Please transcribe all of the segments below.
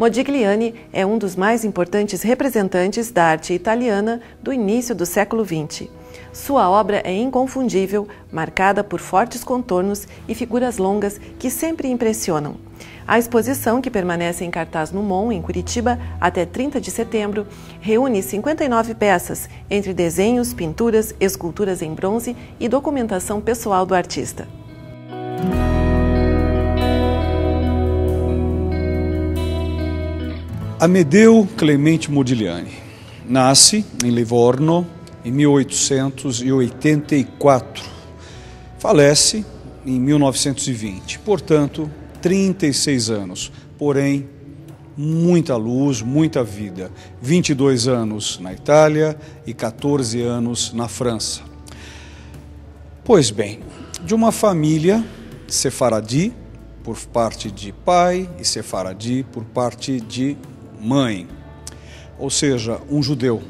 Modigliani é um dos mais importantes representantes da arte italiana do início do século XX. Sua obra é inconfundível, marcada por fortes contornos e figuras longas que sempre impressionam. A exposição, que permanece em cartaz no MON, em Curitiba, até 30 de setembro, reúne 59 peças, entre desenhos, pinturas, esculturas em bronze e documentação pessoal do artista. Amedeo Clemente Modigliani nasce em Livorno em 1884, falece em 1920, portanto 36 anos, porém muita luz, muita vida, 22 anos na Itália e 14 anos na França. Pois bem, de uma família sefaradi por parte de pai e sefaradi por parte de mãe, ou seja, um judeu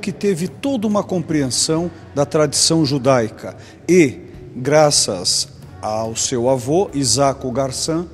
que teve toda uma compreensão da tradição judaica e, graças ao seu avô, Isaac Garçon,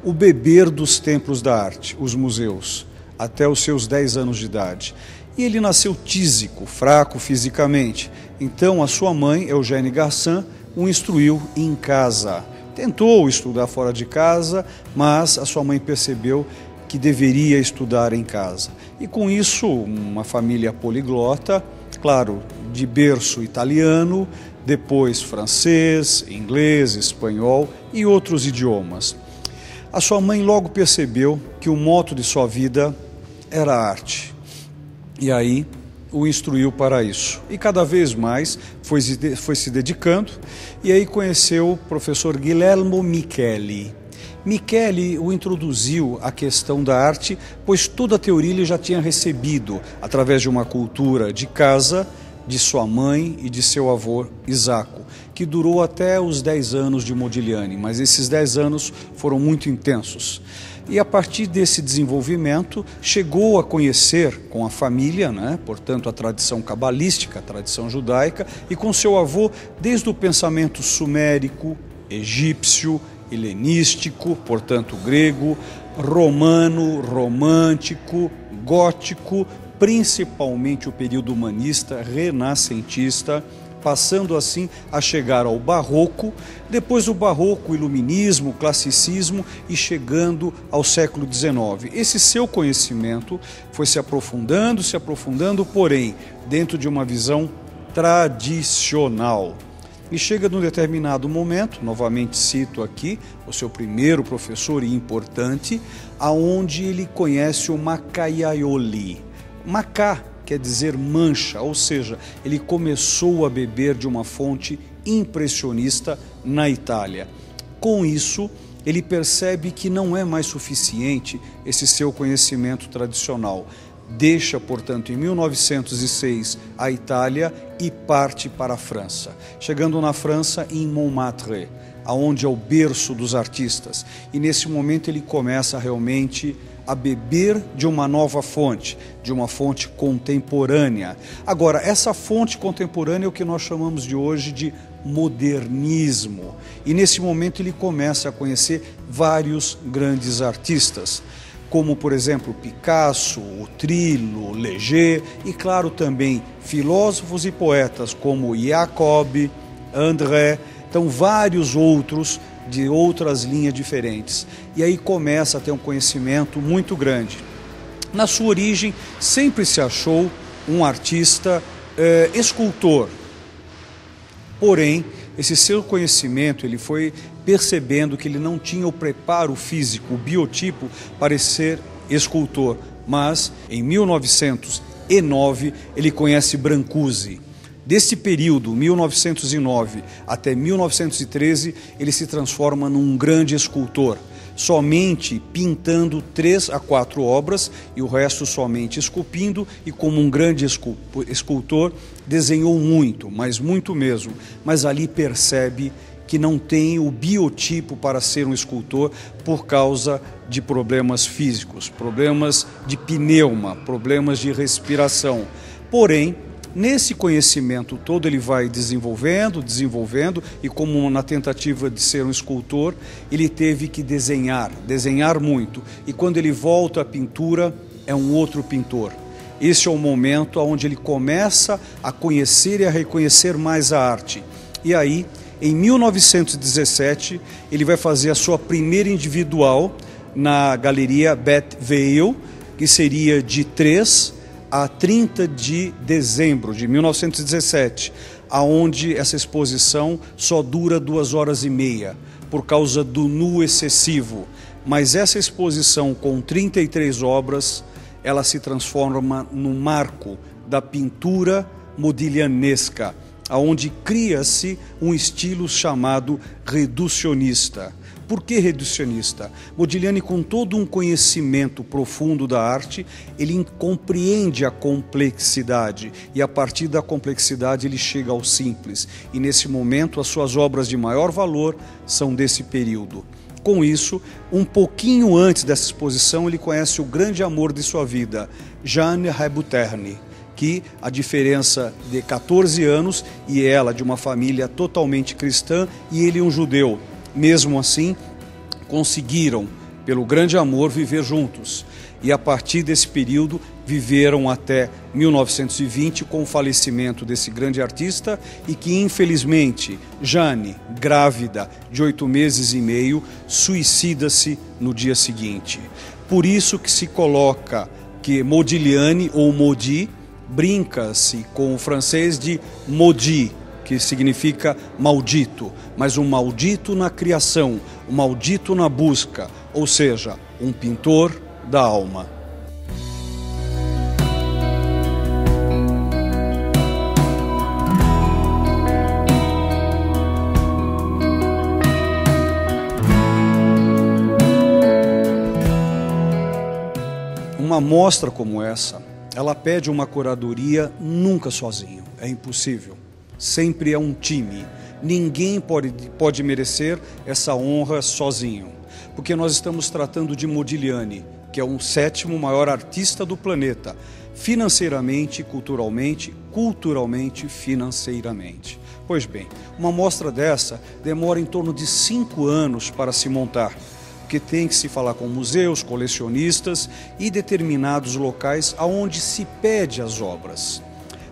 o beber dos templos da arte, os museus, até os seus 10 anos de idade. E ele nasceu tísico, fraco fisicamente, então a sua mãe, Eugênie Garçon, o instruiu em casa. Tentou estudar fora de casa, mas a sua mãe percebeu que deveria estudar em casa. E com isso, uma família poliglota, claro, de berço italiano, depois francês, inglês, espanhol e outros idiomas. A sua mãe logo percebeu que o moto de sua vida era a arte. E aí o instruiu para isso. E cada vez mais foi se dedicando, e aí conheceu o professor Guillermo Micheli. Micheli o introduziu à questão da arte, pois toda a teoria ele já tinha recebido através de uma cultura de casa, de sua mãe e de seu avô Isaac, que durou até os 10 anos de Modigliani, mas esses 10 anos foram muito intensos. E a partir desse desenvolvimento, chegou a conhecer com a família, portanto a tradição cabalística, a tradição judaica, e com seu avô desde o pensamento sumérico, egípcio, helenístico, portanto grego, romano, romântico, gótico, principalmente o período humanista, renascentista, passando assim a chegar ao barroco, depois do barroco, o iluminismo, o classicismo e chegando ao século XIX. Esse seu conhecimento foi se aprofundando, porém, dentro de uma visão tradicional. E chega num determinado momento, novamente cito aqui, o seu primeiro professor e importante, aonde ele conhece o Macaiaioli. Macá quer dizer mancha, ou seja, ele começou a beber de uma fonte impressionista na Itália. Com isso, ele percebe que não é mais suficiente esse seu conhecimento tradicional. Deixa, portanto, em 1906 a Itália e parte para a França. Chegando na França, em Montmartre, aonde é o berço dos artistas. E nesse momento ele começa realmente a beber de uma nova fonte, de uma fonte contemporânea. Agora, essa fonte contemporânea é o que nós chamamos de hoje de modernismo. E nesse momento ele começa a conhecer vários grandes artistas, como, por exemplo, Picasso, o Trillo, Leger e, claro, também filósofos e poetas como Jacob, André, então vários outros de outras linhas diferentes. E aí começa a ter um conhecimento muito grande. Na sua origem, sempre se achou um artista escultor. Porém, esse seu conhecimento, ele foi percebendo que ele não tinha o preparo físico, o biotipo para ser escultor. Mas, em 1909, ele conhece Brancusi. Desse período, 1909 até 1913, ele se transforma num grande escultor, somente pintando 3 a 4 obras e o resto somente esculpindo, e como um grande escultor desenhou muito, mas muito mesmo, mas ali percebe que não tem o biotipo para ser um escultor por causa de problemas físicos, problemas de pneuma, problemas de respiração. Porém, Nesse conhecimento todo ele vai desenvolvendo, e como na tentativa de ser um escultor, ele teve que desenhar muito. E quando ele volta à pintura, é um outro pintor. Esse é o momento onde ele começa a conhecer e a reconhecer mais a arte. E aí, em 1917, ele vai fazer a sua primeira individual na Galeria Beth Veil, que seria de 3 a 30 de dezembro de 1917, aonde essa exposição só dura 2 horas e meia, por causa do nu excessivo. Mas essa exposição com 33 obras, ela se transforma no marco da pintura modiglianesca, aonde cria-se um estilo chamado reducionista. Por que reducionista? Modigliani, com todo um conhecimento profundo da arte, ele compreende a complexidade e a partir da complexidade ele chega ao simples. E nesse momento as suas obras de maior valor são desse período. Com isso, um pouquinho antes dessa exposição, ele conhece o grande amor de sua vida, Jeanne Hébuterne, que a diferença de 14 anos e ela de uma família totalmente cristã e ele um judeu. Mesmo assim, conseguiram, pelo grande amor, viver juntos. E a partir desse período, viveram até 1920 com o falecimento desse grande artista e que, infelizmente, Jeanne, grávida de 8 meses e meio, suicida-se no dia seguinte. Por isso que se coloca que Modigliani ou Maudit, brinca-se com o francês de maudit, que significa maldito, mas um maldito na criação, um maldito na busca, ou seja, um pintor da alma. Uma mostra como essa, ela pede uma curadoria nunca sozinho, é impossível. Sempre é um time. Ninguém pode merecer essa honra sozinho, porque nós estamos tratando de Modigliani, que é o 7º maior artista do planeta, financeiramente, culturalmente, financeiramente. Pois bem, uma mostra dessa demora em torno de 5 anos para se montar, porque tem que se falar com museus, colecionistas e determinados locais aonde se pede as obras.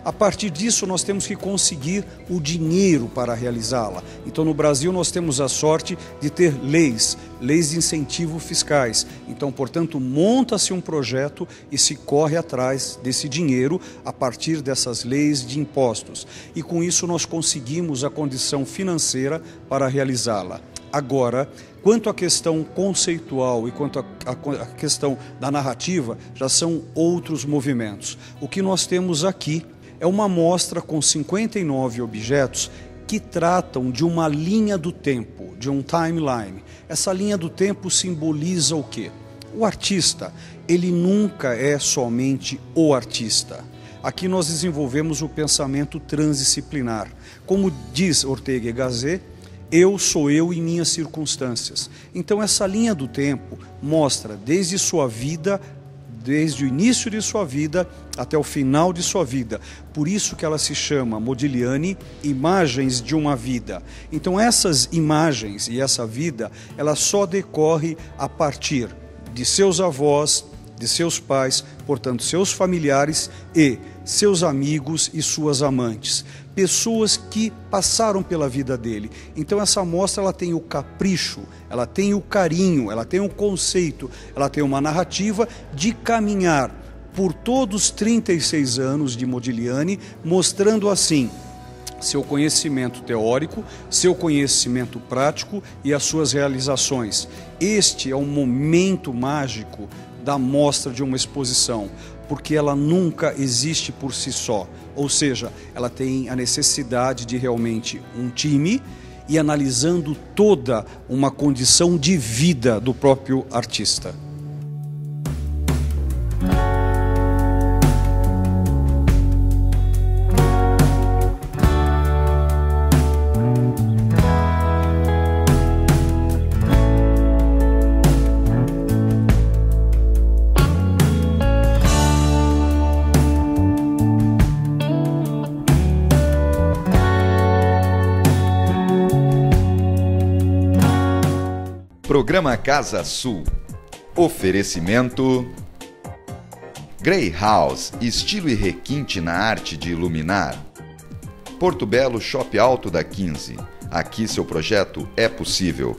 A partir disso, nós temos que conseguir o dinheiro para realizá-la. Então, no Brasil, nós temos a sorte de ter leis de incentivo fiscais. Então, portanto, monta-se um projeto e se corre atrás desse dinheiro a partir dessas leis de impostos. E com isso, nós conseguimos a condição financeira para realizá-la. Agora, quanto à questão conceitual e quanto à questão da narrativa, já são outros movimentos. O que nós temos aqui é uma mostra com 59 objetos que tratam de uma linha do tempo, de um timeline. Essa linha do tempo simboliza o quê? O artista, ele nunca é somente o artista. Aqui nós desenvolvemos o pensamento transdisciplinar. Como diz Ortega y Gasset, eu sou eu e minhas circunstâncias. Então essa linha do tempo mostra desde sua vida, desde o início de sua vida até o final de sua vida. Por isso que ela se chama Modigliani, Imagens de uma Vida. Então essas imagens e essa vida, ela só decorre a partir de seus avós, de seus pais, portanto seus familiares e seus amigos e suas amantes. Pessoas que passaram pela vida dele. Então essa mostra ela tem o capricho, ela tem o carinho, ela tem um conceito, ela tem uma narrativa de caminhar por todos os 36 anos de Modigliani, mostrando assim seu conhecimento teórico, seu conhecimento prático e as suas realizações. Este é um momento mágico da mostra de uma exposição, porque ela nunca existe por si só, ou seja, ela tem a necessidade de realmente um time e analisando toda uma condição de vida do próprio artista. Programa Casa Sul. Oferecimento Grey House, estilo e requinte na arte de iluminar. Porto Belo Shopping Alto da 15. Aqui seu projeto é possível.